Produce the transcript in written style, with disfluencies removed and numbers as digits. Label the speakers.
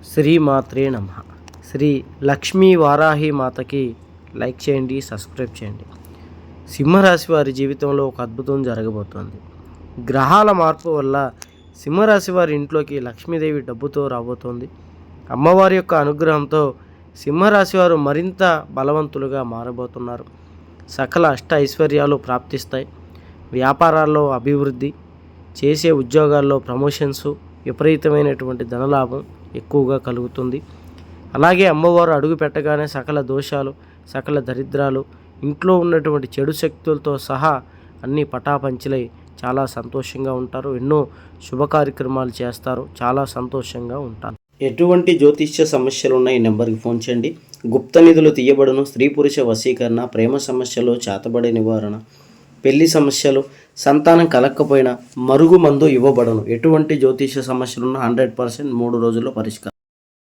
Speaker 1: శ్రీమాత్రే నమః. శ్రీ లక్ష్మీ వారాహి మాతకి లైక్ చేయండి, సబ్స్క్రైబ్ చేయండి. సింహరాశి వారి జీవితంలో ఒక అద్భుతం జరగబోతోంది. గ్రహాల మార్పు వల్ల సింహరాశి వారి ఇంట్లోకి లక్ష్మీదేవి డబ్బుతో రాబోతోంది. అమ్మవారి యొక్క అనుగ్రహంతో సింహరాశి వారు మరింత బలవంతులుగా మారబోతున్నారు. సకల అష్ట ఐశ్వర్యాలు ప్రాప్తిస్తాయి. వ్యాపారాల్లో అభివృద్ధి, చేసే ఉద్యోగాల్లో ప్రమోషన్స్, విపరీతమైనటువంటి ధనలాభం ఎక్కువగా కలుగుతుంది. అలాగే అమ్మవారు అడుగు పెట్టగానే సకల దోషాలు, సకల దరిద్రాలు, ఇంట్లో ఉన్నటువంటి చెడు శక్తులతో సహా అన్నీ పటాపంచలై చాలా సంతోషంగా ఉంటారు. ఎన్నో శుభ కార్యక్రమాలు చేస్తారు. చాలా సంతోషంగా ఉంటారు. ఎటువంటి జ్యోతిష్య సమస్యలు ఉన్నాయి, నెంబర్కి ఫోన్ చేయండి. గుప్త నిధులు తీయబడును. స్త్రీ పురుష వశీకరణ, ప్రేమ సమస్యలు, చేతబడి నివారణ, పెళ్లి సమస్యలు, సంతానం కలక్కపోయినా మరుగు మందు ఇవ్వబడను. ఎటువంటి జ్యోతిష సమస్యలున్నా 100% 3 రోజుల్లో పరిష్కారం.